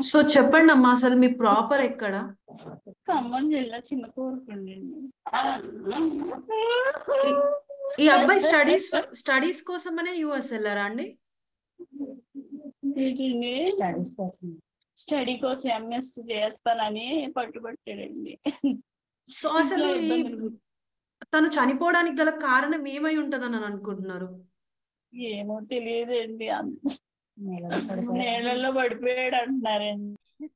So చెప్పండి అమ్మా, అసలు మీ ప్రాపర్ ఎక్కడ? ఖమ్మం జిల్లా చిన్న కోరుకుండండి. ఈ ఈ అబ్బాయి స్టడీస్ కోసమనే యుఎస్ వెళ్ళారా అండి? ఏంటండి? స్టడీ కోసం ఎంఎస్ చేస్తానని పట్టుబట్టాడండి. సో ఇంట్లో అసలు ఇబ్బందులు తను చనిపోవడానికి గల కారణం ఏమై ఉంటదని అని అనుకుంటున్నారు? ఏమో తెలియదండి. నీళ్ళల్లో పడిపోయాడు అంటున్నారండి.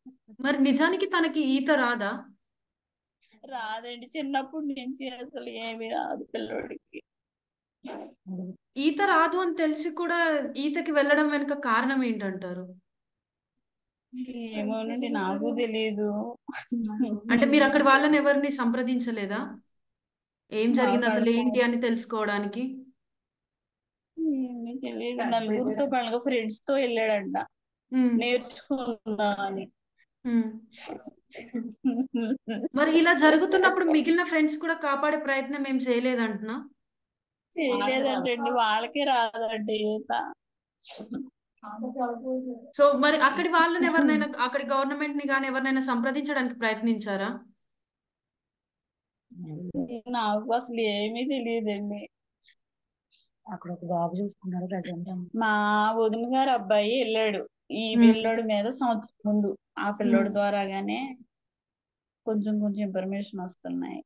మరి నిజానికి తనకి ఈత రాదా? రాదండి, చిన్నప్పటి నుంచి అసలు ఏమీ రాదు పిల్లోడికి. ఈత రాదు అని తెలిసి కూడా ఈతకి వెళ్ళడం వెనుక కారణం ఏంటంటారు? ఏమోనండి, నాకు తెలియదు. అంటే మీరు అక్కడ వాళ్ళని ఎవరిని సంప్రదించలేదా? ఏం జరిగింది మాకు అసలు ఏంటి అని తెలుసుకోవడానికి? ఏమీ తెలియదు. నలుగురితో పనుగా ఫ్రెండ్స్ తో వెళ్ళాడంట ఉమ్, నేర్చుకుందా అని. ఉమ్. మరి ఇలా జరుగుతున్నప్పుడు మిగిలిన ఫ్రెండ్స్ కూడా కాపాడే ప్రయత్నం ఏం చేయలేదంటున్నా? చేయలేదంటండి, వాళ్ళకే రాదండి ఈత. సో మరి అక్కడి వాళ్ళని ఎవరినైనా, అక్కడి గవర్నమెంట్ ని కానీ ఎవరినైనా సంప్రదించడానికి ప్రయత్నించారా? నాకు అసలు ఏమీ తెలియదండి. అక్కడ ఒక బాబు చూసుకున్నాడు ప్రజెంట్. మా వదిన గారు అబ్బాయి వెళ్ళాడు ఈ ఉమ్, పిల్లోడి మీద సంవత్సరం ముందు. ఆ పిల్లోడి ఉమ్. ద్వారాగానే కొంచెం కొంచెం ఇన్ఫర్మేషన్ వస్తున్నాయి.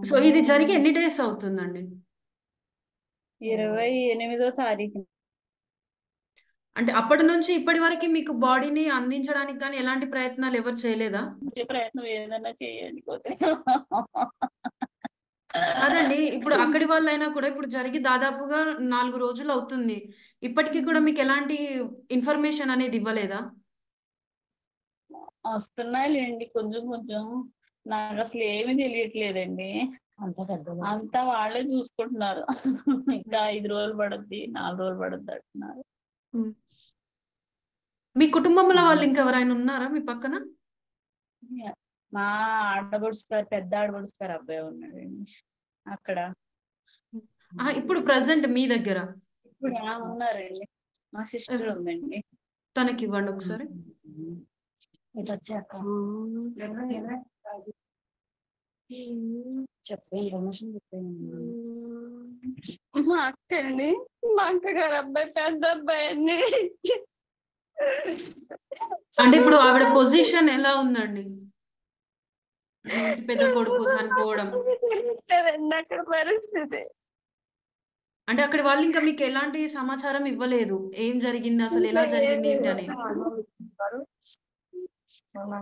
సో ఇది జరిగి ఎన్ని డేస్ అవుతుందండి? 28వ తారీఖు. అంటే అప్పటి నుంచి ఇప్పటి వరకు మీకు బాడీని అందించడానికి కానీ ఎలాంటి ప్రయత్నాలు ఎవరు చేయలేదా? వచ్చే ప్రయత్నం ఏదైనా చేయండి పోతే. కాదండి, ఇప్పుడు అక్కడి వాళ్ళైనా కూడా ఇప్పుడు జరిగి దాదాపుగా 4 రోజులు అవుతుంది. ఇప్పటికీ కూడా మీకు ఎలాంటి ఇన్ఫర్మేషన్ అనేది ఇవ్వలేదా? వస్తున్నాయిలేండి కొంచెం కొంచెం. నాకు అసలు ఏమీ తెలియట్లేదండి. అంతా పెద్ద అంతా వాళ్ళే చూసుకుంటున్నారు. ఇంకా 5 రోజులు పడుద్ది, 4 రోజులు పడుద్ది అంటున్నారు. ఉమ్. మీ కుటుంబంలో వాళ్ళు ఇంకెవరైనా ఉన్నారా మీ పక్కన? మా ఆడబడుచు గారు, పెద్ద ఆడబడుచు గారు అబ్బాయి ఉన్నాడండి అక్కడ. ఇప్పుడు ప్రజెంట్ మీ దగ్గర ఇప్పుడు ఉన్నారండి, మా సిస్టర్ ఎవ్- ఉందండి. తనకి ఇవ్వండి ఒకసారి. ఇటు వచ్చాక చెప్పే ఇన్ఫర్మేషన్ చెప్పేయండి. మా అక్క అండి, మా అక్క గారు అబ్బాయి పెద్ద అబ్బాయి అండి. అంటే ఇప్పుడు ఆవిడ పొజిషన్ ఎలా ఉందండి? మీ ఇంటి పెద్ద కొడుకు చనిపోవడం తెలియట్లేదండి అక్కడ పరిస్థితి. అంటే అక్కడి వాళ్ళు ఇంకా మీకు ఎలాంటి సమాచారం ఇవ్వలేదు, ఏం జరిగింది అసలు, ఎలా జరిగింది ఏంటి అని?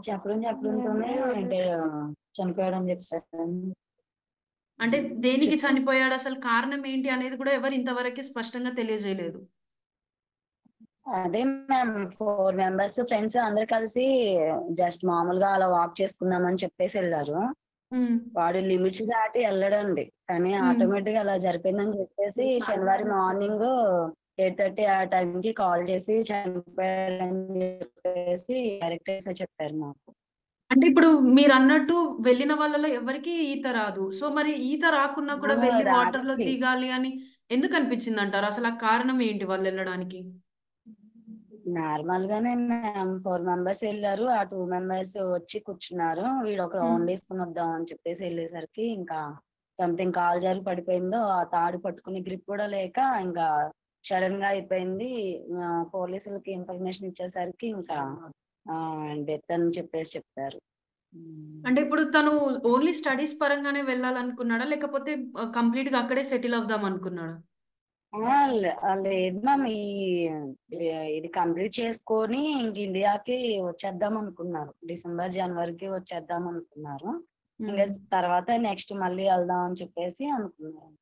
చెప్పడంతోనే అంటే చనిపోయాడని చెప్తారు. అంటే దేనికి చనిపోయాడు, అసలు కారణం ఏంటి అనేది కూడా ఎవరు ఇంతవరకు స్పష్టంగా తెలియజేయలేదు. అదే మ్యామ్, 4 మెంబర్స్ ఫ్రెండ్స్ అందరు కలిసి జస్ట్ మామూలుగా అలా వాక్ చేసుకుందామని చెప్పేసి వెళ్ళారు. ఉమ్, వాడు లిమిట్స్ దాటి వెళ్ళడండి, కానీ ఉమ్. ఆటోమేటిక్ గా అలా జరిపోయిందని చెప్పేసి శనివారం మార్నింగ్ 8:30 ఆ టైంకి కాల్ చేసి చనిపోయాడని చెప్పేసి డైరెక్ట్ చెప్పారు మాకు. అంటే ఇప్పుడు మీరు అన్నట్టు వెళ్ళిన వాళ్ళలో ఎవరికి ఈత రాదు. సో మరి ఈత రాకున్నా కూడా వెళ్ళి వాటర్ లో రాదండి, దిగాలి అని ఎందుకు అనిపించింది అంటారు? అసలు ఆ కారణం ఏంటి వాళ్ళు వెళ్ళడానికి? నార్మల్ గానే 4 మెంబర్స్ వెళ్ళారు, ఆ 2 మెంబర్స్ వచ్చి కూర్చున్నారు. వీడు ఒక ఉమ్. రౌండ్ వేసుకుని వద్దాం అని చెప్పేసి వెళ్ళేసరికి ఇంకా సంథింగ్ కాల్ జారి పడిపోయిందో, ఆ తాడు పట్టుకుని గ్రిప్ కూడా లేక ఇంకా సడన్ గా అయిపోయింది. పోలీసులకి ఇన్ఫర్మేషన్ ఇచ్చేసరికి ఇంకా డెత్ అని చెప్పేసి చెప్పారు. అంటే ఇప్పుడు తను ఓన్లీ స్టడీస్ పరంగానే వెళ్ళాలనుకున్నాడా, లేకపోతే కంప్లీట్ గా అక్కడే సెటిల్ అవుదాం అనుకున్నాడా? లేదు మ్యామ్, ఇది కంప్లీట్ చేసుకొని ఇంక ఇండియాకి వచ్చేద్దాం అనుకున్నారు. డిసెంబర్ జనవరికి వచ్చేద్దాం అనుకున్నారు. ఇంకా ఉమ్. తర్వాత నెక్స్ట్ మళ్ళీ వెళ్దాం అని చెప్పేసి అనుకున్నారు.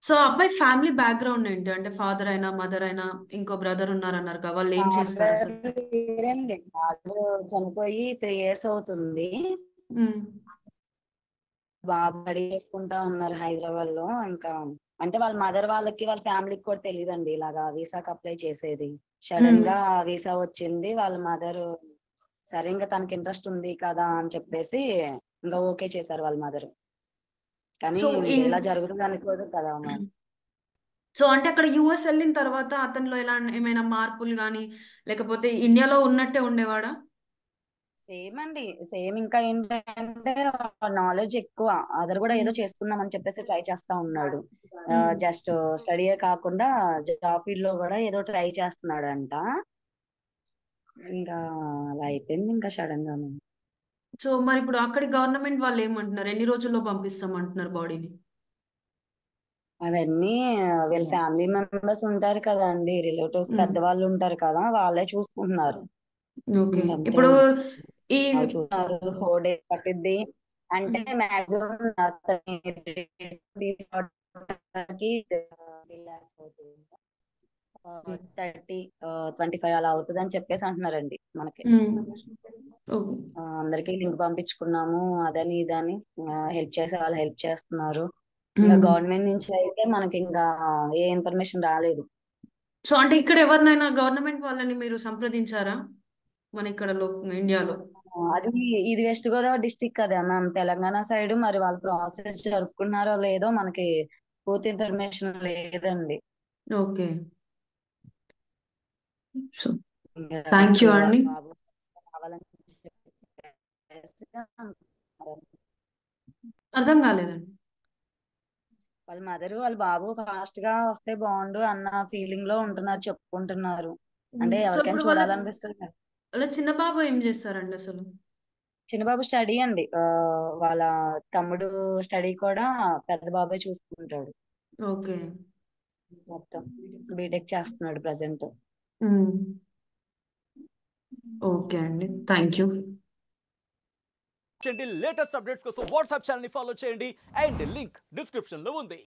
సో ఆ అబ్బాయి ఫ్యామిలీ బ్యాక్గ్రౌండ్ ఏంటి? అంటే ఫాదర్ అయినా మదర్ అయినా ఇంకో బ్రదర్ ఉన్నారన్నారు కదా, వాళ్ళు ఏం చేస్తారు ఫాదర్ అసలు? లేరండి, ఫాదర్ చనిపోయి 3 years అవుతుంది. ఉమ్, బాబు రెడీ చేసుకుంటా ఉన్నారు హైదరాబాద్ లో. ఇంకా అంటే వాళ్ళ మదర్ వాళ్ళకి వాళ్ళ ఫ్యామిలీకి కూడా తెలియదండి ఇలాగా వీసాకి అప్లై చేసేది. సడన్ ఉమ్. గా వీసా వచ్చింది. వాళ్ళ మదర్ సరే ఇంకా తనకి ఇంట్రెస్ట్ ఉంది కదా అని చెప్పేసి ఇంకా ఓకే చేశారు వాళ్ళ మదర్. కానీ సో ఇలా జరుగుతుంది అనుకోదు కదా మ్యామ్. సో అంటే అక్కడ యుఎస్ వెళ్ళిన తర్వాత అతనిలో ఎలా ఏమైనా మార్పులు కానీ లేకపోతే ఇండియాలో ఉన్నట్టే ఉండేవాడా? సేమ్ అండి, సేమ్. ఇంకా ఏంటంటే నాలెడ్జ్ ఎక్కువ. అదర్ కూడా ఏదో ఉమ్, చేసుకుందాం అని చెప్పేసి ట్రై చేస్తా ఉన్నాడు. ఉమ్. జస్ట్ స్టడీయే కాకుండా జాబ్ ఫీల్డ్ లో కూడా ఏదో ట్రై చేస్తున్నాడంట. ఇంకా అలా అయిపోయింది ఇంకా సడన్ గా. సో మరి ఇప్పుడు అక్కడి గవర్నమెంట్ వాళ్ళు ఏమంటున్నారు, ఎన్ని రోజుల్లో పంపిస్తామంటున్నారు బాడీని? అవన్నీ వీళ్ళ ఫ్యామిలీ మెంబర్స్ ఉంటారు కదా అండి, రిలేటివ్స్ పెద్దవాళ్ళు ఉంటారు కదా, వాళ్ళే చూసుకుంటున్నారు. ఓకే. ఇంకంతే. ఇప్పుడు ఈ వాళ్ళు చూస్తున్నారు 4 days పట్టిద్ది అంటే ఉమ్, మాక్సిమం తీసుకోవడానికి 3 lakhs అవుతుంది. 30-25 అలా అవుతుంది అని చెప్పేసి అంటున్నారండి మనకి. ఉమ్, ఓకే. అందరికీ లింక్ పంపించుకున్నాము, అదని ఇదని హెల్ప్ చేసే వాళ్ళు హెల్ప్ చేస్తున్నారు. ఇంకా ఉమ్. గవర్నమెంట్ నుంచి అయితే మనకి ఇంకా ఏ ఇన్ఫర్మేషన్ రాలేదు. సో అంటే ఇక్కడ ఎవరినైనా గవర్నమెంట్ వాళ్ళని మీరు సంప్రదించారా మన ఇక్కడ ఇండియాలో? అది ఇది వెస్ట్ గోదావరి డిస్టిక్ కదా మ్యామ్, తెలంగాణ సైడ్ మరి వాళ్ళు ప్రాసెస్ జరుపుకున్నారో లేదో మనకి పూర్తి ఇన్ఫర్మేషన్ లేదండి. ఓకే. సో ఇంకా థ్యాంక్ యూ వాళ్ళ అండి. బాబు కావాలని చెప్పేసి అంటున్నారు. అర్థం కాలేదండి. వాళ్ళ మదరు వాళ్ళ బాబు ఫాస్ట్ గా వస్తే బాగుండు అన్న ఫీలింగ్ లో ఉంటున్నారు, చెప్పుకుంటున్నారు. అంటే సో ఎవరికైనా ఇప్పుడు చూడాలనిపిస్తుంది కదా. వాళ్ళ చిన్న బాబు ఏం చేస్తారండి అసలు? చిన్నబాబు స్టడీ అండి, వాళ్ళ తమ్ముడు స్టడీ కూడా పెద్ద బాబే చూసుకుంటాడు. ఓకే. మొత్తం బీటెక్ చేస్తున్నాడు ప్రజెంట్. ఉమ్, ఓకే అండి, థ్యాంక్ యూ. లేటెస్ట్ అప్డేట్స్ కోసం వాట్సాప్ ఛానల్ ని ఫాలో చేయండి అండ్ లింక్ డిస్క్రిప్షన్ లో ఉంది.